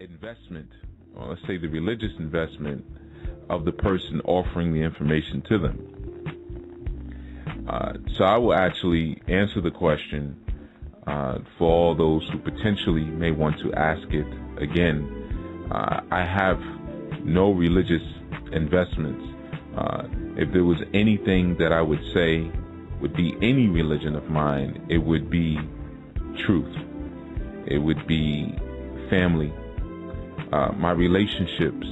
investment, or let's say the religious investment of the person offering the information to them. So I will actually answer the question for all those who potentially may want to ask it again. I have no religious investments. If there was anything that I would say would be any religion of mine, it would be truth. It would be family. My relationships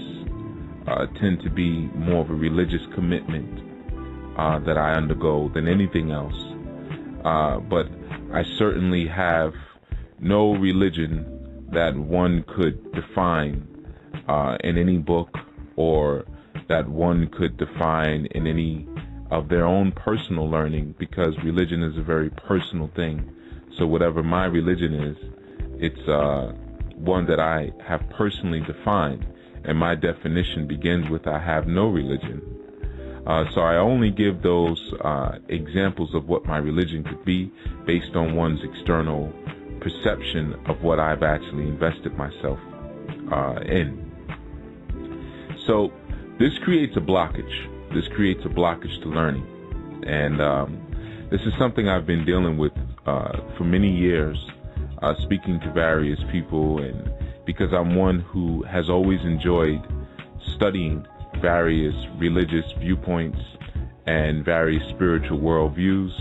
tend to be more of a religious commitment that I undergo than anything else. But I certainly have no religion that one could define in any book, or that one could define in any of their own personal learning, because religion is a very personal thing. So whatever my religion is, it's one that I have personally defined, and my definition begins with I have no religion. So I only give those examples of what my religion could be based on one's external perception of what I've actually invested myself in. So this creates a blockage. This creates a blockage to learning. And this is something I've been dealing with for many years, speaking to various people, and because I'm one who has always enjoyed studying various religious viewpoints and various spiritual worldviews.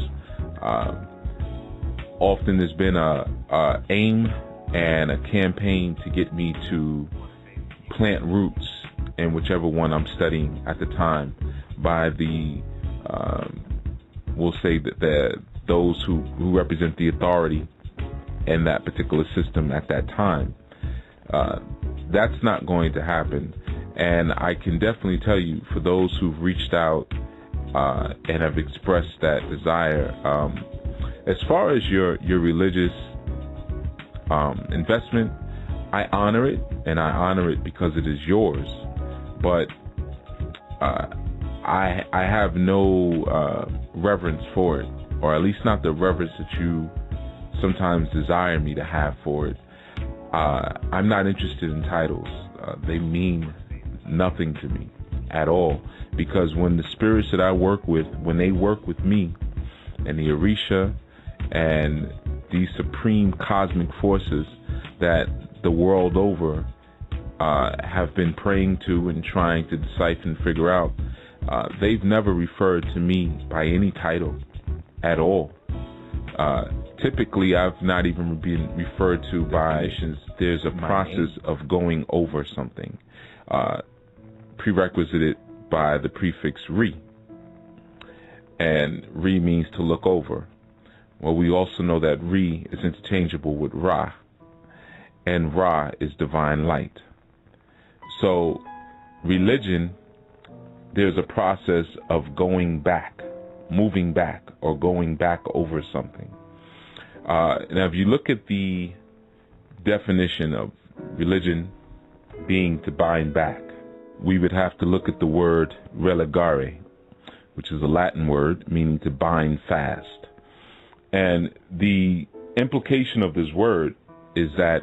Often there's been a aim and a campaign to get me to plant roots in whichever one I'm studying at the time by the we'll say that those who represent the authority in that particular system at that time. That's not going to happen. And I can definitely tell you, for those who've reached out and have expressed that desire, as far as your religious investment, I honor it, and I honor it because it is yours. But I have no reverence for it, or at least not the reverence that you sometimes desire me to have for it. I'm not interested in titles. They mean nothing to me at all, because when the spirits that I work with, when they work with me, and the Orisha and these supreme cosmic forces that the world over have been praying to and trying to decipher and figure out, they've never referred to me by any title at all. Typically, I've not even been referred to by, there's a process of going over something, prerequisited by the prefix re. And re means to look over. Well, we also know that re is interchangeable with Ra, and Ra is divine light. So religion, there's a process of going back, moving back, or going back over something. Now, if you look at the definition of religion being to bind back, we would have to look at the word religare, which is a Latin word meaning to bind fast. And the implication of this word is that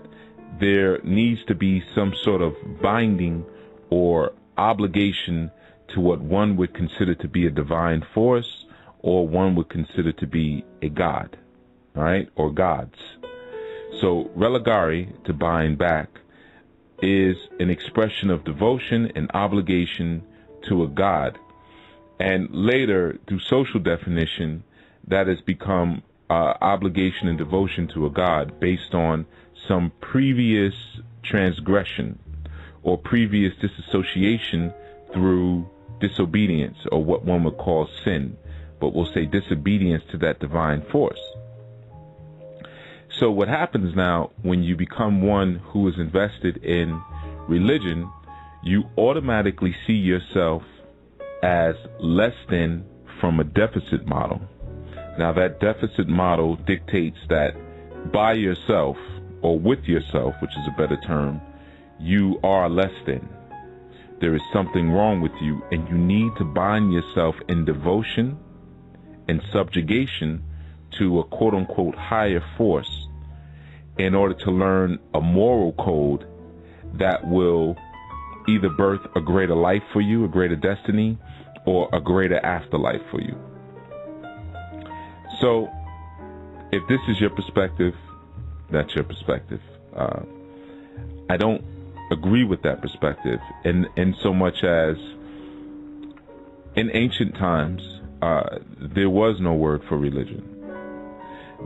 there needs to be some sort of binding or obligation to what one would consider to be a divine force, or one would consider to be a god, all right, or gods. So religare, to bind back, is an expression of devotion and obligation to a god. And later, through social definition, that has become obligation and devotion to a god based on some previous transgression or previous disassociation through disobedience, or what one would call sin, but we'll say disobedience to that divine force. So what happens now when you become one who is invested in religion, you automatically see yourself as less than from a deficit model. Now that deficit model dictates that by yourself, or with yourself, which is a better term, you are less than. There is something wrong with you, and you need to bind yourself in devotion and subjugation to a quote-unquote higher force in order to learn a moral code that will either birth a greater life for you, a greater destiny, or a greater afterlife for you. So, if this is your perspective, that's your perspective. I don't agree with that perspective in so much as in ancient times, there was no word for religion.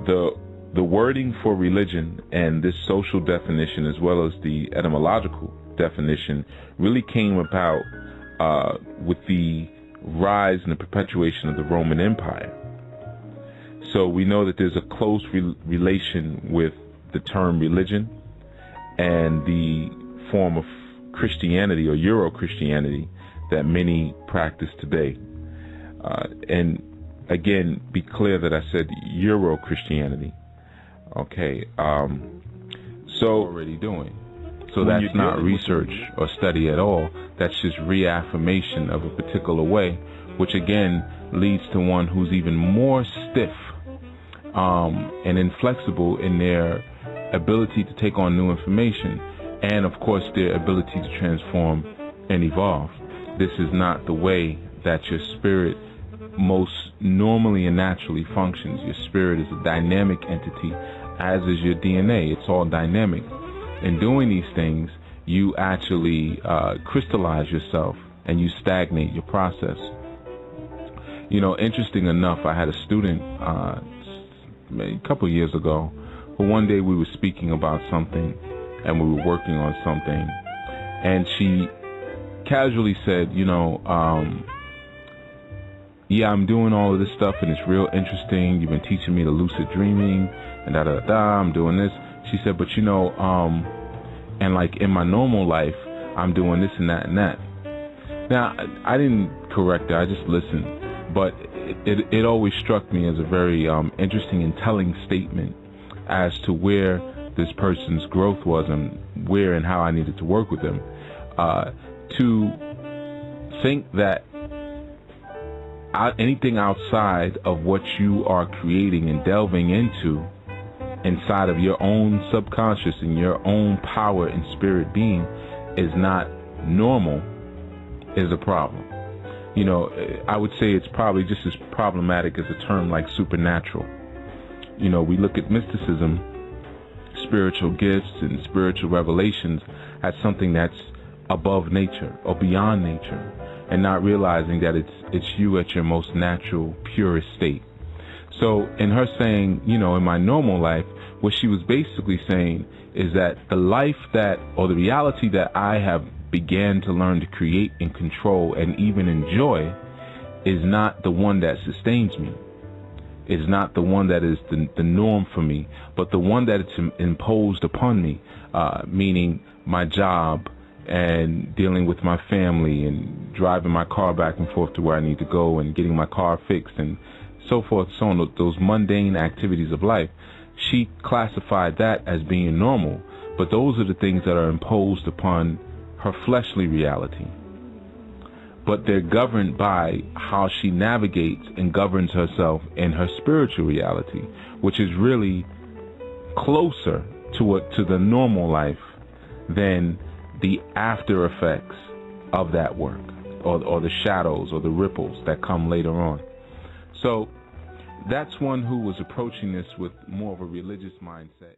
The wording for religion and this social definition, as well as the etymological definition, really came about with the rise and the perpetuation of the Roman Empire. So we know that there's a close relation with the term religion and the form of Christianity or Euro-Christianity that many practice today. And again, be clear that I said Euro-Christianity. Okay. So already doing. So that's not research or study at all. That's just reaffirmation of a particular way, which again leads to one who's even more stiff and inflexible in their ability to take on new information, and of course their ability to transform and evolve. This is not the way that your spirit most normally and naturally functions. Your spirit is a dynamic entity, as is your DNA. It's all dynamic. In doing these things, you actually crystallize yourself and you stagnate your process. You know, interesting enough, I had a student a couple of years ago, but one day we were speaking about something and we were working on something, and she casually said, yeah, I'm doing all of this stuff and it's real interesting. You've been teaching me the lucid dreaming and I'm doing this. She said, but and like in my normal life, I'm doing this and that and that. Now, I didn't correct her, I just listened. But it always struck me as a very interesting and telling statement as to where this person's growth was and where and how I needed to work with them. To think that anything outside of what you are creating and delving into inside of your own subconscious and your own power and spirit being is not normal is a problem. You know, I would say it's probably just as problematic as a term like supernatural. You know, we look at mysticism, spiritual gifts and spiritual revelations as something that's above nature or beyond nature, and not realizing that it's you at your most natural, purest state. So in her saying, in my normal life, what she was basically saying is that the life that, or the reality that I have began to learn to create and control and even enjoy is not the one that sustains me, is not the one that is the norm for me, but the one that it's imposed upon me, meaning my job and dealing with my family and driving my car back and forth to where I need to go and getting my car fixed and so forth, so on, those mundane activities of life. She classified that as being normal, but those are the things that are imposed upon her fleshly reality. But they're governed by how she navigates and governs herself in her spiritual reality, which is really closer to the normal life than the after effects of that work, or the shadows or the ripples that come later on. So that's one who was approaching this with more of a religious mindset.